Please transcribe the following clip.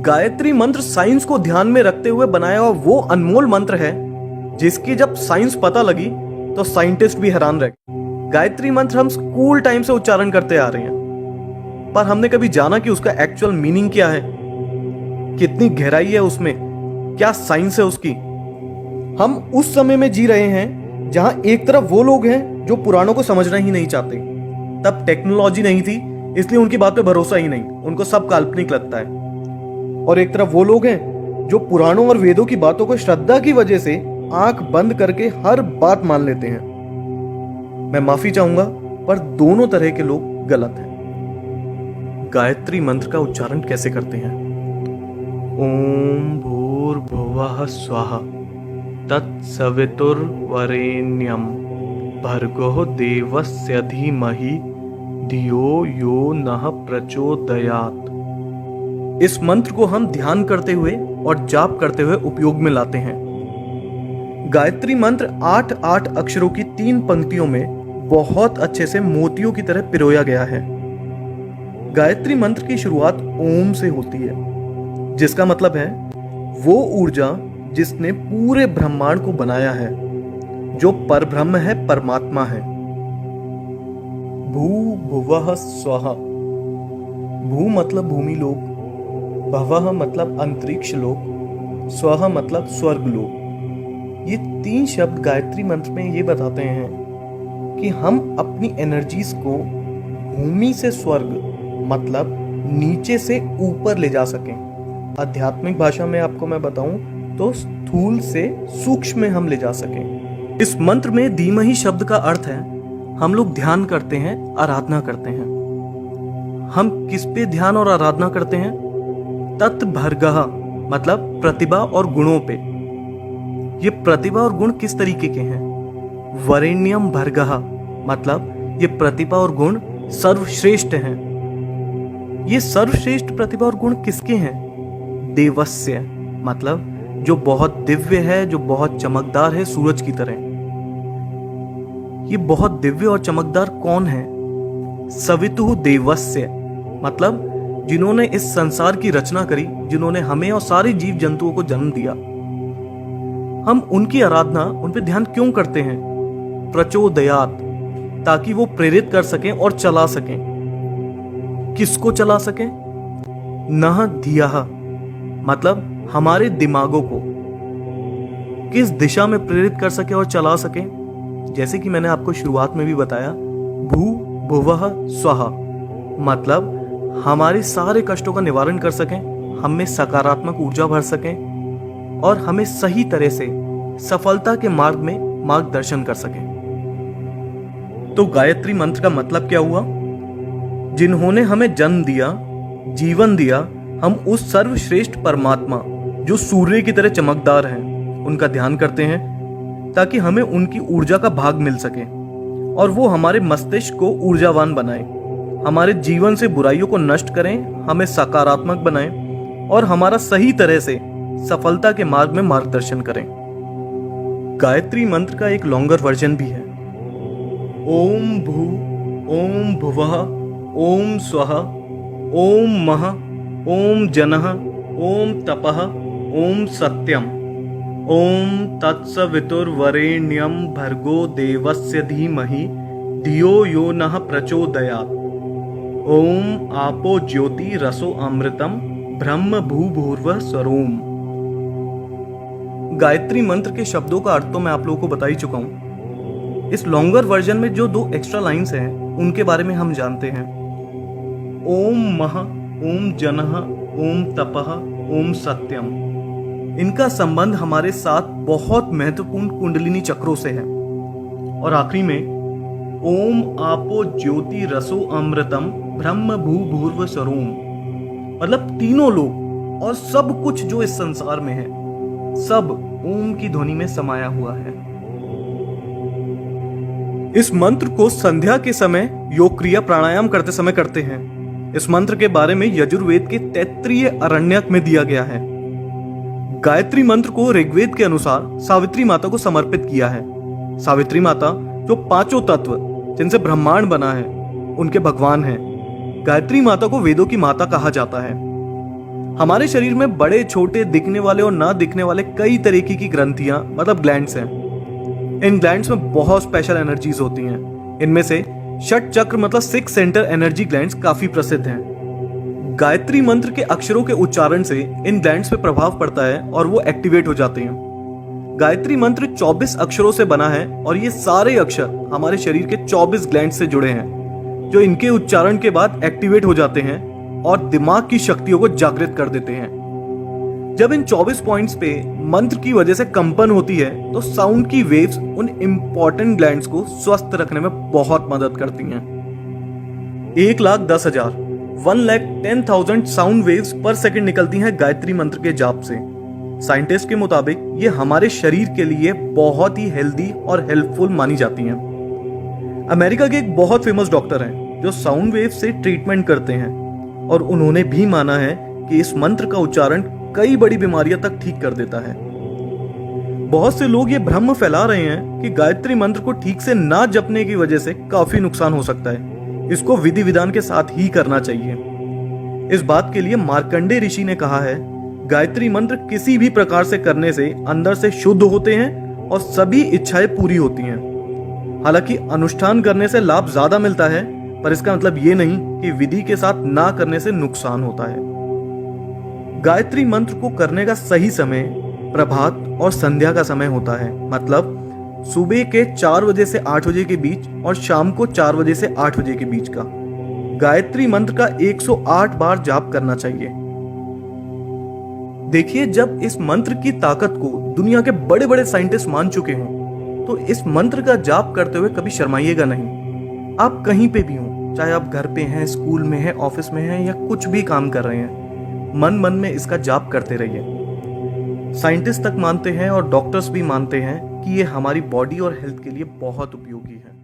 गायत्री मंत्र साइंस को ध्यान में रखते हुए बनाया हुआ वो अनमोल मंत्र है जिसकी जब साइंस पता लगी तो साइंटिस्ट भी हैरान रह गए। गायत्री मंत्र हम स्कूल टाइम से उच्चारण करते आ रहे हैं, पर हमने कभी जाना कि उसका एक्चुअल मीनिंग क्या है, कितनी गहराई है उसमें, क्या साइंस है उसकी। हम उस समय में जी रहे हैं जहां एक तरफ वो लोग हैं जो पुराणों को समझना ही नहीं चाहते। तब टेक्नोलॉजी नहीं थी, इसलिए उनकी बात पे भरोसा ही नहीं, उनको सब काल्पनिक लगता है। और एक तरफ वो लोग हैं जो पुराणों और वेदों की बातों को श्रद्धा की वजह से आंख बंद करके हर बात मान लेते हैं। मैं माफी चाहूंगा, पर दोनों तरह के लोग गलत हैं। गायत्री मंत्र का उच्चारण कैसे करते हैं? ओम भूर्भुवः स्वः तत्सवितुर्वरेण्यं भर्गो देवस्य धीमहि धियो यो नः प्रचोदयात्। इस मंत्र को हम ध्यान करते हुए और जाप करते हुए उपयोग में लाते हैं। गायत्री मंत्र 8 अक्षरों की 3 पंक्तियों में बहुत अच्छे से मोतियों की तरह पिरोया गया है। गायत्री मंत्र की शुरुआत ओम से होती है, जिसका मतलब है वो ऊर्जा जिसने पूरे ब्रह्मांड को बनाया है, जो परब्रह्म है, परमात्मा है। भू भुवः स्वः। भू मतलब भूमि लोक, भवः मतलब अंतरिक्ष लोक, स्वः मतलब स्वर्ग लोक। ये 3 शब्द गायत्री मंत्र में ये बताते हैं कि हम अपनी एनर्जीज को भूमि से स्वर्ग मतलब नीचे से ऊपर ले जा सकें। आध्यात्मिक भाषा में आपको मैं बताऊं तो स्थूल से सूक्ष्म में हम ले जा सकें। इस मंत्र में धीमहि शब्द का अर्थ है हम लोग ध्यान करते हैं, आराधना करते हैं। हम किस पे ध्यान और आराधना करते हैं? तत्भर्गः मतलब प्रतिभा और गुणों पे। ये प्रतिभा और गुण किस तरीके के हैं? वरेण्यम भर्गः मतलब ये प्रतिभा और गुण सर्वश्रेष्ठ हैं। ये सर्वश्रेष्ठ प्रतिभा और गुण किसके हैं? देवस्य मतलब जो बहुत दिव्य है, जो बहुत चमकदार है, सूरज की तरह। ये बहुत दिव्य और चमकदार कौन है? सवितुः देवस्य मतलब जिन्होंने इस संसार की रचना करी, जिन्होंने हमें और सारे जीव जंतुओं को जन्म दिया। हम उनकी आराधना, उन पे ध्यान क्यों करते हैं? प्रचोदयात् ताकि वो प्रेरित कर सकें और चला सकें। किसको चला सकें? नः धियः मतलब हमारे दिमागों को किस दिशा में प्रेरित कर सके और चला सके। जैसे कि मैंने आपको शुरुआत में भी बताया, भू भुवः स्वः मतलब हमारे सारे कष्टों का निवारण कर सकें, हमें सकारात्मक ऊर्जा भर सकें और हमें सही तरह से सफलता के मार्ग में मार्गदर्शन कर सकें। तो गायत्री मंत्र का मतलब क्या हुआ? जिन्होंने हमें जन्म दिया, जीवन दिया, हम उस सर्वश्रेष्ठ परमात्मा जो सूर्य की तरह चमकदार हैं, उनका ध्यान करते हैं ताकि हमें उनकी ऊर्जा का भाग मिल सके और वो हमारे मस्तिष्क को ऊर्जावान बनाए, हमारे जीवन से बुराइयों को नष्ट करें, हमें सकारात्मक बनाएं और हमारा सही तरह से सफलता के मार्ग में मार्गदर्शन करें। गायत्री मंत्र का एक लॉन्गर वर्जन भी है। ओम भू ओम भुवः ओम स्वः ओम मः ओम जनः ओम तपः ओम सत्यम ओम तत्सवितुर्वरेण्यं भर्गो देवस्य धीमहि धियो यो नः प्रचोदयात्। ओम आपो ज्योति रसो अमृतम ब्रह्म भूभुर्वः स्वरोम। गायत्री मंत्र के शब्दों का अर्थ तो मैं आप लोगों को बता ही चुका हूं। इस लॉन्गर वर्जन में जो 2 एक्स्ट्रा लाइंस हैं उनके बारे में हम जानते हैं। ओम मः ओम जनः ओम तपः ओम सत्यम। इनका संबंध हमारे साथ बहुत महत्वपूर्ण कुंडलिनी चक्रों से है। और आखिरी में ओम आपो ज्योति रसो अमृतम ब्रह्म भूभुर्व स्वरोम मतलब तीनों लोग और सब कुछ जो इस संसार में है, सब ओम की ध्वनि में समाया हुआ है। इस मंत्र को संध्या के समय योग क्रिया प्राणायाम करते समय करते हैं। इस मंत्र के बारे में यजुर्वेद के तैत्तिरीय अरण्यक में दिया गया है। गायत्री मंत्र को ऋग्वेद के अनुसार सावित्री माता को समर्पित किया है। सावित्री माता जो 5 तत्व जिनसे ब्रह्मांड बना है उनके भगवान हैं। गायत्री माता को वेदों की माता कहा जाता है। हमारे शरीर में बड़े छोटे दिखने वाले और ना दिखने वाले कई तरीके की ग्रंथियां मतलब ग्लैंड्स हैं। इन ग्लैंड्स में बहुत स्पेशल एनर्जीज होती हैं। इनमें से षट चक्र मतलब 6 सेंटर एनर्जी ग्लैंड्स काफी प्रसिद्ध हैं। गायत्री मंत्र के अक्षरों के उच्चारण से इन ग्लैंड्स पे प्रभाव पड़ता है और वो एक्टिवेट हो जाते हैं। गायत्री मंत्र 24 अक्षरों से बना है और ये सारे अक्षर हमारे शरीर के 24 ग्लैंड से जुड़े हैं, जो इनके उच्चारण के बाद एक्टिवेट हो जाते हैं और दिमाग की शक्तियों को जागृत कर देते हैं। जब इन 24 पॉइंट्स पे मंत्र की वजह से कंपन होती है तो साउंड की वेव्स उन इंपॉर्टेंट ग्लैंड्स को स्वस्थ रखने में बहुत मदद करती हैं। 1,10,000 1,10,000 साउंड वेव्स पर सेकंड निकलती हैं गायत्री मंत्र के जाप से। साइंटिस्ट के मुताबिक ये हमारे शरीर के लिए बहुत ही हेल्दी और हेल्पफुल मानी जाती हैं। अमेरिका के एक बहुत फेमस डॉक्टर हैं जो साउंड वेव से ट्रीटमेंट करते हैं और उन्होंने भी माना है कि इस मंत्र का उच्चारण कई बड़ी बीमारियां तक ठीक कर देता है। बहुत से लोग ये भ्रम फैला रहे हैं कि गायत्री मंत्र को ठीक से ना जपने की वजह से काफी नुकसान हो सकता है। इसको विधि विधान के साथ ही करना चाहिए। इस बात के लिए मार्कंडेय ऋषि ने कहा है, गायत्री मंत्र किसी भी प्रकार से करने से अंदर से शुद्ध होते हैं और सभी इच्छाएं पूरी होती हैं। हालांकि अनुष्ठान करने से लाभ ज्यादा मिलता है, पर इसका मतलब ये नहीं कि विधि के साथ ना करने से नुकसान होता है। गायत्री मंत्र को करने का सही समय प्रभात और संध्या का समय होता है, मतलब सुबह के 4 बजे से 8 बजे के बीच और शाम को 4 बजे से 8 बजे के बीच का। गायत्री मंत्र का 108 बार जाप करना चाहिए। देखिए, जब इस मंत्र की ताकत को दुनिया के बड़े बड़े साइंटिस्ट मान चुके हों, तो इस मंत्र का जाप करते हुए कभी शर्माइएगा नहीं। आप कहीं पे भी हों, चाहे आप घर पे हैं, स्कूल में हैं, ऑफिस में हैं या कुछ भी काम कर रहे हैं, मन मन में इसका जाप करते रहिए। साइंटिस्ट तक मानते हैं और डॉक्टर्स भी मानते हैं कि ये हमारी बॉडी और हेल्थ के लिए बहुत उपयोगी है।